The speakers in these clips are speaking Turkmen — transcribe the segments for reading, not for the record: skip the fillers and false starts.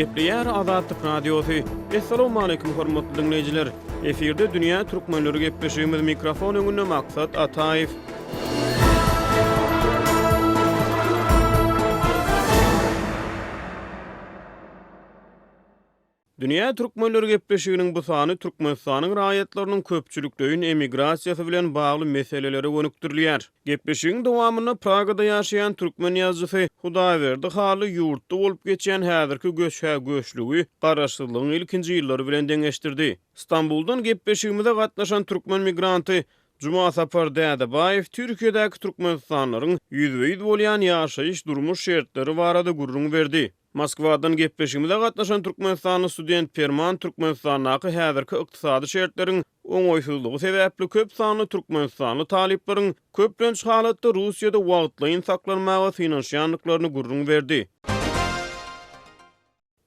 Gepleýär Azatlyk Radiosu. Assalamu alaykum hormatly dinleýijiler. Eferde dünýä türkmenleri gepleşýümiz mikrofon öňünde maksat Ataýew. Dünýä türkmenleri gepleşiginiň bu sany Türkmenistanyň raýatlarynyň köpçülikliğin emigrasiýasy bilen bagly meseleleri gönükdirýär. Gepleşigiň dowamyny Pragada ýaşaýan türkmen ýazgysy Hudaýberdi haly ýurtda bolup geçen häzirki göçlügi garaşsyzlygyň ilkinji ýyllary bilen deňeşdirdi. Istanbuldan gepleşigimize gatnaşan türkmen migranty Juma Sapar Dädebaýew Türkiýedäki türkmenistanlaryň ýüzbeýiz bolýan ýaşaýyş durmuş şertleri barada gurrun berdi. Moskwadan gepleşigimize gatnaşan Türkmenistanly student Perman Türkmenistanyň häzirki ykdysady şertleriň oňoýsuzlygy sebäpli köp sanly Türkmenistanly talyplaryň köplenç halatda Russiýada wagtlaýyn saklanmaga finansiýanlyklaryny gurrun berdi.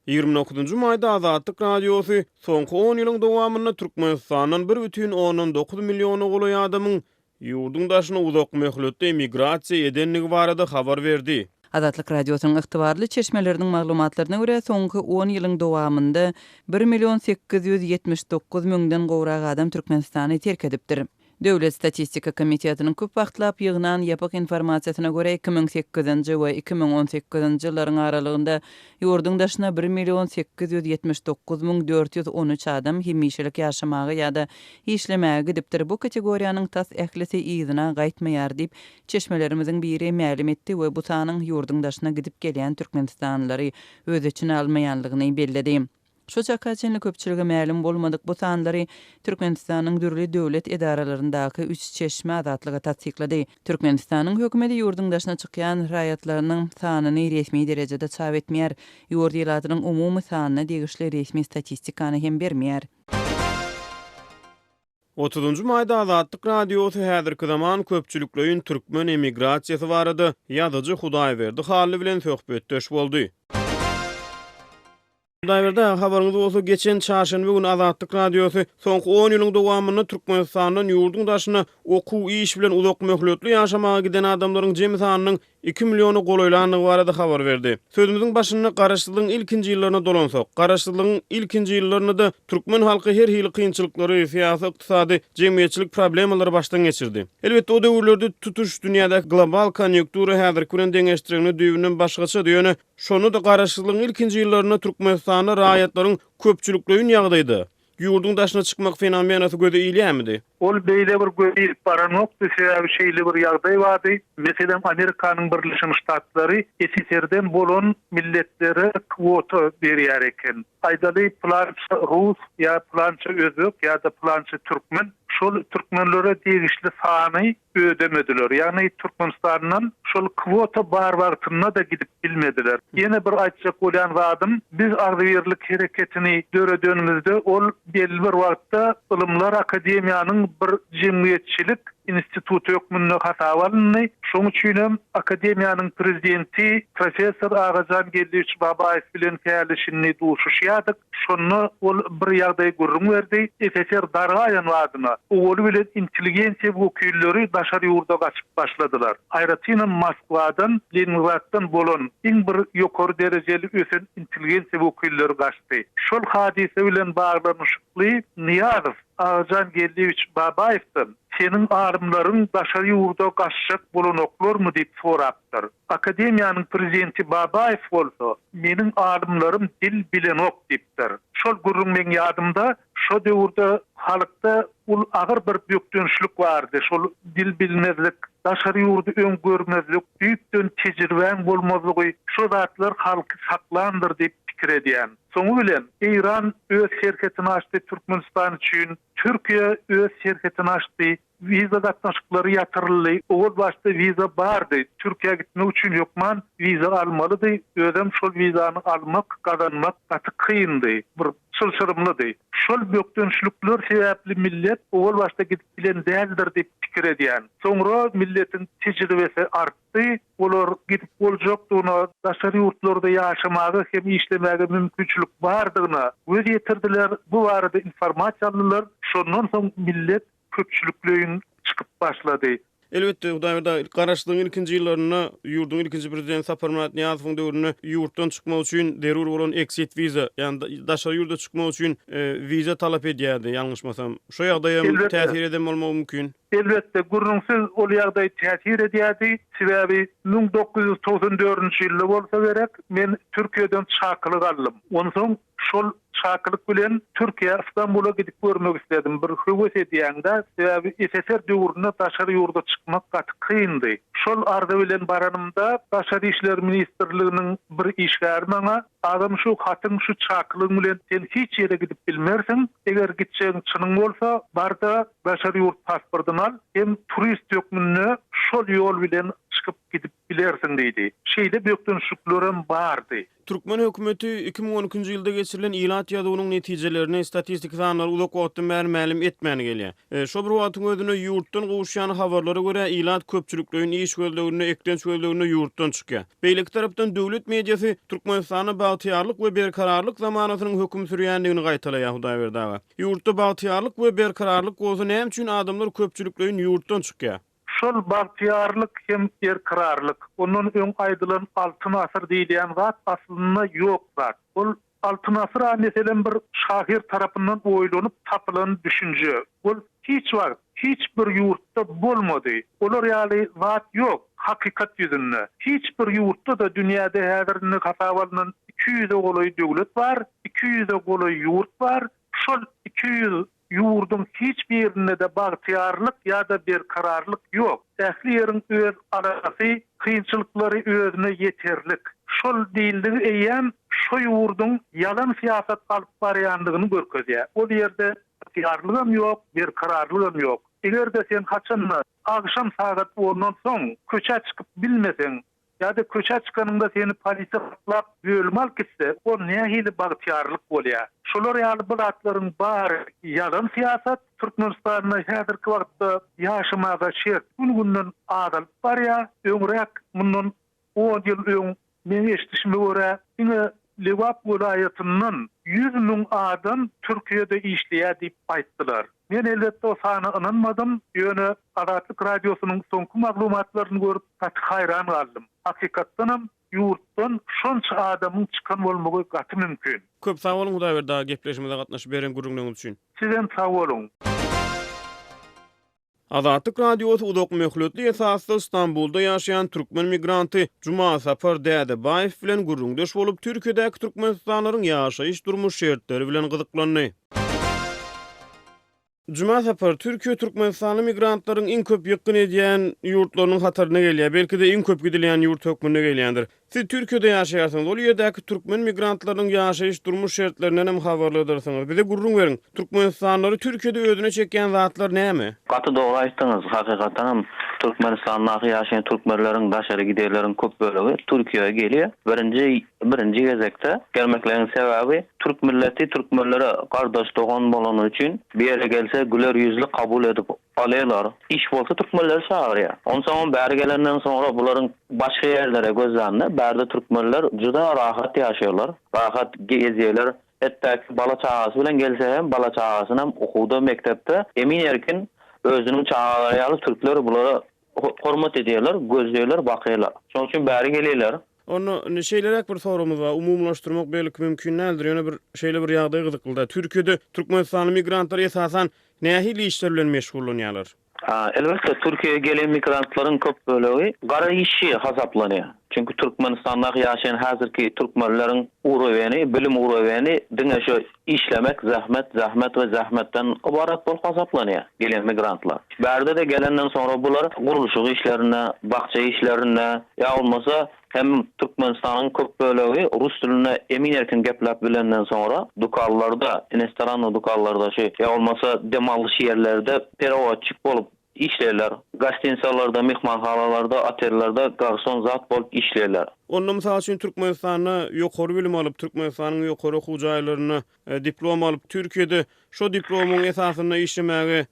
29-njy maýda Azatlyk Radiosu soňky 10 ýylyň dowamynda Türkmenistanyň 1,9 milliony goly adamyň ýurdun daşyna uzak möhletde emigrasiýa edenligi barada habar berdi. Azatlyk Radiosynyň ygtybarly çeşmeleriniň maglumatlaryna görä soňky 10 ýylyň dowamynda 1.879.000-den gowrak adam Türkmenistany terk edipdir. Döwlet Statistika Komitetiniň köp wagtlap ýygynan ýapyk informasiýasyna görä 2008-nji we 2018-nji ýyllaryň aralygynda ýurdun daşyna 1.879.413 adam hemişelik ýaşamagy ýa-da işlemäge gidipdir. Bu kategoriýanyň tas ählisi ýygyna gaýtmaýar diýip çeşmelerimiziň biri ma'lum etdi we bu sanyň ýurdun daşyna gidip gelýän türkmenistanlary öz içine almaýanlygyny belledi. Şu çakaçynly köpçüligi ma'lum bolmadyk bu sanlary Türkmenistanyň dürli döwlet edaralaryndaki 3 çeşme azatlyga tasdiklady. Türkmenistanyň hökümeti ýurdun daşyna çykýan raýatlarynyň sanyny resmi derejede çap etmeýär. Ýurt ýylatynyň umumy sanyny degişli resmi statistikany hem bermeýär. 30-njy maýda Azatlyk Radiosu häzirki zaman köpçülikliğin türkmen emigrasiýasy barada ýazyjy Hudaýberdi haly bilen söhbetdeş boldy. Hudaýberde habaryňyz bolsa geçen çarşamba günü Azatlyk Radiosu soňky 10 ýylyň dowamyny Türkmenistanyň ýurdun daşyna okuw iş bilen uzak möhletli ýaşamaga giden adamlaryň jemi sanynyň 2 milliony golaýlanlygy barada habar berdi. Sözümiziň başyny garaşsyzlygyň ilkinji ýyllaryna dolansak, garaşsyzlygyň ilkinji ýyllaryny da türkmen halky her hili kynçylyklary, syýasy, ykdysady, jemgyýetçilik problemleri başdan geçirdi. Elbetde o döwürlerde tutuş dünýädäki global konjunktura häzirki bilen deňeşdirigini düýbünden başgaça diýeni, şonu da garaşsyzlygyň ilkinji ýyllaryna Türkmenistanyň raýatlaryň köpçülikliğin ýagdaýdy. Ýurdun daşyna çykmak fenomenasy göze ilýärmidi? Ol beýle bir göýüp baranok bir şeýle bir ýagdaý bardy. Meselem Amerikanyň Birleşmiş Ştatlary SSR-den bolan milletlere kwota berýär eken. Aýdaly plança Rus ýa plança özbek ýa-da plança türkmen şol türkmenlere degişli sany ödemediler. Ýani Türkmenistanyň şol kwota bar-bartyna da gidip bilmediler. Ýene bir aýtjak bolan wadym, biz ardyýerlik hereketini döredönümizde ol belli bir wagtda Ilymlar Akademiýanyň bir jemgyýetçilik institutu hökmünde hatawalyny, şoň üçin akademiýanyň prezidenti professor Agajan Geldiç Babaýew bilen käleşini duşuşýardyk. Şonu ol bir ýagdaý gurrun berdi. SSR dargaýan wadyna ol bilen intelligensiýa wekilleri daşary ýurda gaçyp başladylar. Aýratyny Moskwadan, Leningraddan bolan iň bir ýokary derejeli ösen intelligensiýa wekilleri gaçdy. Şol hadise bilen baglanyşykly Niýazow Agajan Geldiç Babaýewden senin arımların daşary ýurda gaçjak bolanoklarmy diýip sorapdyr. Akademiýanyň prezidenti Babaýew bolsa, meniň arımlarym dil bilenok diýipdir. Şol gurrun men ýadymda, şo döwürde halykda ul agyr bir bökdönüşlik bardy. Şol dil bilmezlik, daşary ýurdy öňgörmezlik, büýükden tejribeň bolmazlygy, şo zatlar halky saklandyr diýip pikir edýän. Soňu bilen İran öz şerketini açdy Türkmenistan üçin, Türkiýe öz şerketini açdy. Viza gatnaşyklary ýatyryldy. Ol başda viza bardy. Türkiýe gitmek üçin ýokman viza almalydy. Özüm şol vizany almak, gazanmak gaty kyndy. Bir çylçyrymlydy. Şol bökdönüşlikler sebäpli millet ol başda gidip bilen däldir diýip pikir edýän. Soňra milletiň tejribesi artdy. Olar gidip boljakdygyna, daşary ýurtlarda ýaşamagy hem işlemäge mümkinçilik bardygyna göz ýetirdiler. Bu barada informasiýa aldylar. Şondan soň millet köpçülüklerin çıkıp başladı. Elbette Hudaýda garaşdygyň ilkinji ýyllaryna ýurdun ilkinji prezident Sapar Murat Niýazowyň döwrüne ýurtdan çykmak üçin derur bolan exit wiza, ýani daşary ýurda çykmak üçin wiza talap edýärdi, ýalňyşmasam. Şo ýagdaýam täsir eden bolmagy mümkin. Elbette gurrunsiz ol ýagdaý täsir edýärdi. Sebäbi 1994-nji ýylda bolsa gerek, men Türkiýeden çakylyk aldym. Ondan soň şol çakylyk bilen Türkiýe İstanbul'a gidip görmek istedim. Bir höwes edýäňde, sebäbi SSR döwründe daşary ýurda çykmak gaty kyndy. Şol arda bilen baranymda Daşary işler ministrliginiň bir işgäri maňa adam şu hatyň şu çakylyk bilen sen hiç ýere gidip bilmersiň. Eger gitseň çynyň bolsa, barda daşary ýurt pasportyny al, hem turist ýokmyny şol ýol bilen çykyp gidip bilersiň diýdi. Şeýle bökden şüklerim bardy. Türkmen hökümeti 2012-nji ýylda geçirilen ilat ýazywynyň netijelerini statistik sanlar uzak wagtdan bäri ma'lum etmäni gelýär. Şo bir wagtyň özüne ýurtdan gowuşýan habarlara görä ilat köpçüliklerin iş gözlegine ekden gözlegine ýurtdan çykýar. Beýlik tarapdan döwlet mediasy Türkmenistana bagtyarlyk we berkararlyk zamanatynyň höküm sürýändigini gaýtalaýar Hudaýberdaga. Ýurtda bagtyarlyk we berkararlyk bolsa näme üçin adamlar köpçüliklerin ýurtdan çykýar? Şol bagtyarlyk hem berkararlyk, onun öň aýdylan altyn asyr diýilen zat aslynda ýok zat. Ol altyn asyr meselen bir şahir tarapyndan oýlanyp tapylan düşünje. Ol hiç wagt, hiç bir ýurtda bolmady. Olar ýaly zat ýok, hakykat ýüzünde. Hiç bir ýurtda da dünýäde häzirni hasap alynan 200 goloý döwlet bar, 200 goloý ýurt bar. Şol 200 ýurdun hiç birinde de bagtyarlyk ýa-da berkararlyk ýok. Ähli ýeriň öz arasy, kynçylyklary özüne ýeterlik. Şol diýildiği eýen şo ýurdun ýalan siýasat alyp barýandygyny görkezýär. O ýerde bagtyarlygam ýok, berkararlygam ýok. Eger de sen haçan agşam saat 10-dan soň köçe çykyp bilmeseň, ýa-da köçe çykanynda seni polisiýa gatlap bölüm alyp gitse, o nähili bagtyarlyk bolýar. Şolar ýaly bilatlaryň bary ýalan siýasat Türkmenistanyň häzirki wagtda ýaşamaga şert gün-günden azalyp barýar. Öňrek mundan 10 ýyl öň men eşitişime görä, ine Lewap welaýatynyň 100 000 adam Türkiýede işleýär diýip aýtdylar. Men elbetde o sany inanmadym. Ýöne Adatlyk radiosynyň soňky maglumatlaryny görüp gaty haýran galdym. Hakykatdanam ýurtdan şonça adamyň çykan bolmagy gaty mümkin. Köp sag bolun Hudaýberda gepleşmede gatnaşyp beren gurrunlygyňyz üçin. Sizem sag bolun. Adatlyk radiosu uzak möhletli esasda İstanbulda ýaşaýan türkmen migranty Juma Sapar Dädebaýew bilen gurrundaş bolup Türkiýedäki türkmenistanyň ýaşaýyş durmuş şertleri bilen gyzyklandy. Juma Sapar Türkiýe Türkmenistany migrantlaryň iň köp ýykyn edýän ýurtlarynyň hataryna gelýär. Belki de iň köp gidilen ýurt hökmüne gelýändir. Siz Türkiýede ýaşaýarsyňyz, ol ýerdäki türkmen migrantlarynyň ýaşaýyş durmuş şertlerinden hem habarladyrsınız. Bize gurrun berin. Türkmenistanlary Türkiýede özüne çekýän zatlar näme? Gaty dogry aýtdyňyz. Hakykatan Türkmenistanda ýaşaýan türkmenleriň daşary giderleriň köp bölegi Türkiýeye gelýär. Birinji gezekde gelmekleriň sebäbi türk milleti türkmenlere gardaş dogan bolan üçin bir ýere gelse güler ýüzli kabul edip alýarlar. İş bolsa türkmenler çağırýar. Ondan bäri gelenden sonra bularyň başga ýerlere gözlendi. Bärde türkmenler juda rahat ýaşaýarlar. Rahat gezýärler. Hatta bala çağasy bilen gelse hem bala çağasyny hem okuwda mektepde emin erkin özüniň çağalaryny türkler bulary hormat edýärler, gözleýärler, bakýarlar. Şoň üçin bäri gelýärler. Onu şeýlerek bir sorumuz var. Umumlaşdyrmak belki mümkin nädir? Ýöne bir şeýle bir ýagdaý gyzykyldy. Türkiýede Türkmenistanyň migrantlar esasan nähili işler bilen meşgullanýarlar? Elbette Türkiýeye gelen migrantlaryň köp bölegi gara işi hasaplanýar. Çünkü Türkmenistanda ýaşaýan häzirki türkmenleriň urawany, bilim urawany diňe şo işlemek zahmet we zahmetden ibarat bolup hasaplanýar gelen migrantlar. Bärde de gelenden sonra bular guruluşyk işlerine, bakça işlerine ýa bolmasa hem Türkmenistanyň köp bölegi rus diline emin erkin geplep bilenden sonra dukallarda, restoran dukallarda ýa bolmasa demallyş ýerlerde perawatçyk bolup işlerler. Gastinsalarda, mehmanhanalarda, otellarda garson zat bolup işlerler. Onda mysal üçin Türkmenistanyň ýokary bilim alyp Türkmenistanyň ýokary hujaýlaryny diplom alyp Türkiýede şo diplomyň esasyna işlemäge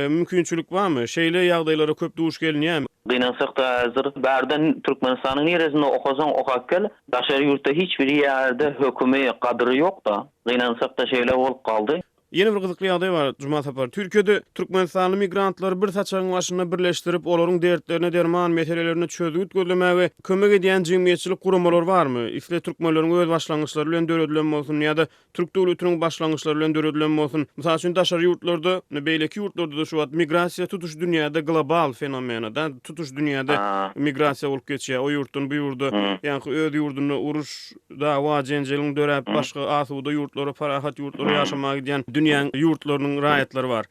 mümkinçilik barmy? Şeýle ýagdaýlara köp duş gelýärmi? Gynansak da hazır bärden Türkmenistanyň ýeresinde okasaň okakkel, daşary ýurtda hiç bir ýerde hökümi gadyry ýok da. Gynansak da şeýle bolup galdy. Yeni bir gyzykly ýagdaý bar Juma sapar. Türkiýede Türkmenistanly migrantlar bir saçagyň başyna birleşdirip olaryň dertlerine derman meselelerini çözüp gözlemäge kömek edýän jemgyýetçilik guramalary barmy? Isle türkmenleriň öz başlangyçlary bilen döredilmeli bolsun ýa-da türk döwletiniň başlangyçlary bilen döredilmeli bolsun. Mysal üçin daşary ýurtlarda, beýleki ýurtlarda da şu wagt migrasiýa tutuş dünýäde global fenomeni da tutuş dünýäde migrasiýa bolup geçýär. O ýurtdan bu ýurda, ýa-ni öz ýurduny uruş, dawa, jenjeliň döräp başga asuda ýurtlara, parahat ýurtlara ýaşamagy diýen dünýäň ýurtlarynyň raýatlary bar.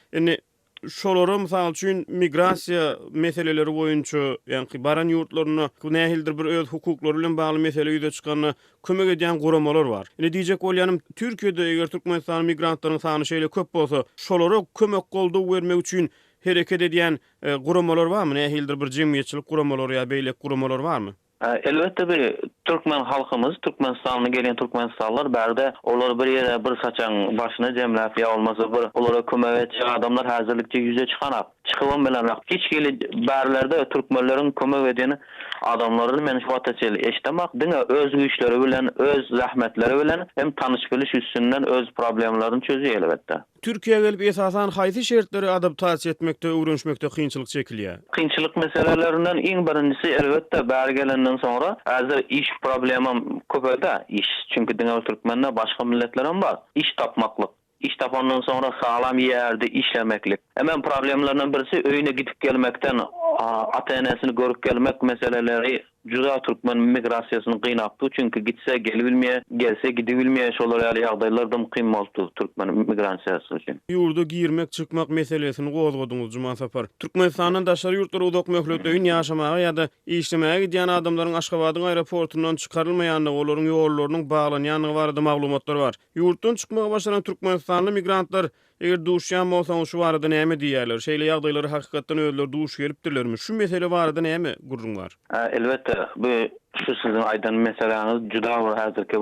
Şolary mysal üçin migrasiýa meseleleri boýunça, ýa-ni baran ýurtlaryna nähildir bir öz hukuklary bilen bagly mesele ýüze çykanyny kömek edýän guramalar bar. Diýjek bolýanym Türkiýede eger Türkmenistan migrantlarynyň sany şeýle köp bolsa, şolary kömek goldaw bermek üçin hereket edýän guramalar barmy? Nähildir bir jemgyýetçilik guramalary ýa beýlek guramalar barmy? Elbette bir Türkmen halkımız, Türkmenistan'a gelen Türkmenistanlar berde olar bir yere bir saçan başına cemlep ya olmasa bir olara kömek edecek adamlar hazırlıkça yüze çıkanak. Çıkıvan bilen hiç geli berlerde Türkmenlerin kömek edeni adamların menfaatçili eştemak dine öz güçleri bilen, öz zahmetleri bilen hem tanış biliş üstünden öz problemlerini çözüyor elbette. Türkiýe gelip esasan haýsy şertleri adaptasiýa etmekde, öwrenişmekde kynçylyk çekilýär. Kynçylyk meselelerinden iň birincisi elbette bäri gelenden sonra hazır iş problemim köpede iş. Çünkü diňe Türkmenler başga milletlerim bar. İş tapmaklyk. İş tapandan sonra sağlam ýerde işlemeklik. Hemen problemlerinden birisi öýüne gidip gelmekten, ata-enesini görüp gelmek meseleleri juda Türkmen migrasiýasyny gynapdy. Çünkü gitse gelebilmeýe, gelse gidebilmeýe şolar ýaly ýagdaýlardan kynmaldy Türkmen migrasiýasy üçin. Ýurda girmek, çykmak meselesini gozgodyňyz Juma sapar. Türkmenistanyň daşary ýurtlary uzak möhletde ýaşamagy ýa-da işlemäge gidýän adamlaryň Aşgabatyň aeroportundan çykarylmaýanlygy, olaryň ýollarynyň baglanýanlygy barada maglumatlar bar. Ýurtdan çykmaga başlanan Türkmenistanly migrantlar eger duşýan bolsaň şu barada näme diýerler? Şeýle ýagdaýlary hakykatdan özleri duş gelipdirlermi? Şu mesele barada näme gurrun bar? Elbette bu şu sizin aydan meseleniz juda hazırki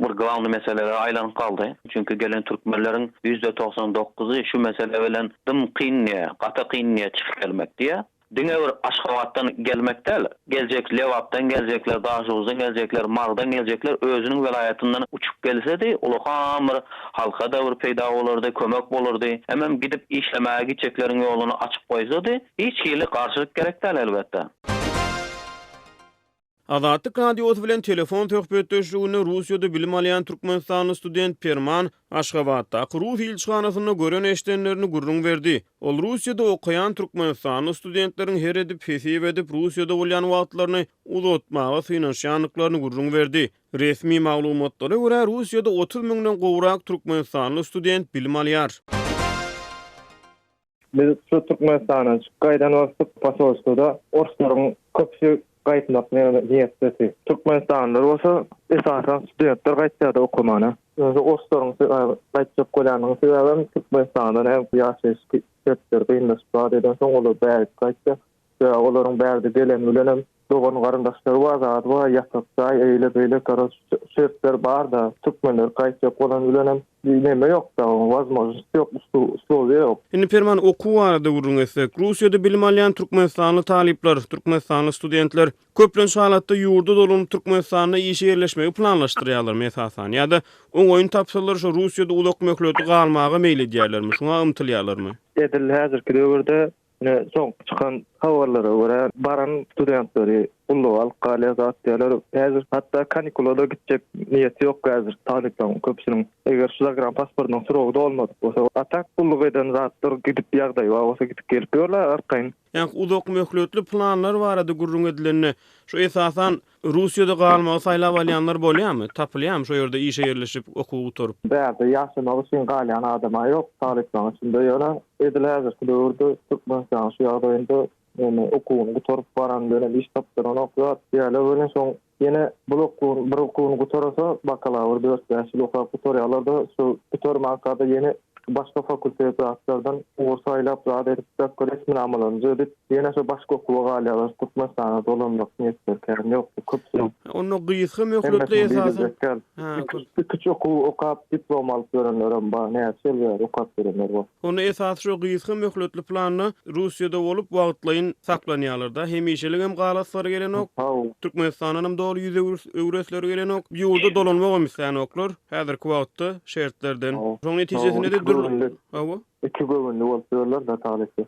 bir glavny meseleler aýlanyp kaldy. Çünkü gelen Türkmenlerin %99'u şu mesele bilen dım kynýa, gata kynýa çykyp gelmek diýe. Diňe bir Aşgabatdan gelmek değil, gelecek Lewapdan gelecekler, Daşygyzdan gelecekler, Mardan gelecekler, özünün velayetından uçup gelse-de, olakam bir halka da bir peýda bolardy, kömek bolardy. Hemen gidip işlemäge gitjekleriň ýoluny açyp goýsa-da, hiç hili garşylyk gerek değil elbette. Azatlyk radiosu bilen telefon töhbetdeşligini Russiýada bilim alýan Türkmenistanly student Perman Aşgabatda Rus ilçhanasyna gören eşdenlerini gurrun berdi. Ol Russiýada okuyan Türkmenistanly studentleriň her edip fesip edip Russiýada bolýan wagtlaryny uzatmaga synaşýanlyklaryny gurrun berdi. Resmi maglumatlara görä Russiýada 30 000den gowrak Türkmenistanly student bilim alýar. Biz şu Türkmenistan'a çıkaydan vasıp pasolstvoda orslaryň köpçü gaýtmak niýetli. Türkmenistanlar bolsa esasen studentler gaýtýardy okumana. Orslaryň gaýtjak bolanyň sebäbi Türkmenistandan hem ýaşaýyş şertleri gynlaşýar eden soň olar bäri gaýtdy. Olaryň bäri gelen bilenem dogan garyndaşlary bar, zat bar, ýasakçy, eýle beýle kara şertler bar da Türkmenler gaýtjak bolan bilenem näme ýok da, wazmozlyk ýok, usul ýok. Indi Perman okuw arada gurrun etsek, Russiýada bilim alýan Türkmenistanly talipler, Türkmenistanly studentler köplen şalatda ýurda dolunyp Türkmenistanda işe ýerleşmegi planlaşdyrýarlar esasan. Ýa-da oňoýun tapsalar şu Russiýada uzak möhletde galmagy meýil edýärlermi? Şuňa ymtylýarlarmy? Edil häzirki döwürde soň çykan habarlara görä baran studentleri ullu alqaly zat diýerler. Häzir hatda kanikulada gitjek niýeti ýok häzir taliplerin köpsiniň. Eger şu zagram pasportynyň suragy bolmady bolsa, atak ullu eden zatlar gidip ýagdaý bolsa gidip gelip ýörler arkaýyn. Yani uzak möhletli planlar barada gurrun edilenini şu esasan Russiýada galmagy saýlap alýanlar bolýarmy? Tapylýarmy şu ýerde işe ýerleşip okuw turup? Bäde ýaşamagy üçin galýan adama ýok, taliplerin içinde ýöne edil häzirki döwürde Türkmenistan şu ýagdaýynda okuwyny turup baran dönem iş tapdyran okuýar. Ýa-da bilen soň yine bir okuwyny gutarasa bakalavr 4 ýaşly okup tutarýarlar şu tutarmakda yine başga fakultetlerden orsaýlap zat edip resmi amalaryny edip ýene şu başga okuwga alýarlar. Türkmenistana dolanmak niýetler kärem ýok. Köpçülik. Onu gyýsy möhletli esasen. Küçük okup diplom alyp görenler bar, näçe okup görenler bar. Onu esas şu gyýsy möhletli plany Russiýada bolup wagtlaýyn saklanýarlar da. Hemişelik hem galaslar gelen ok. Türkmenistanyň hem dolu ýüze gelen ok. Ýurda dolanmak emisän oklar. Häzirki wagtda şertlerden. Şoň netijesinde de Hawa. 2 göwünli bolsalar da taýlysy.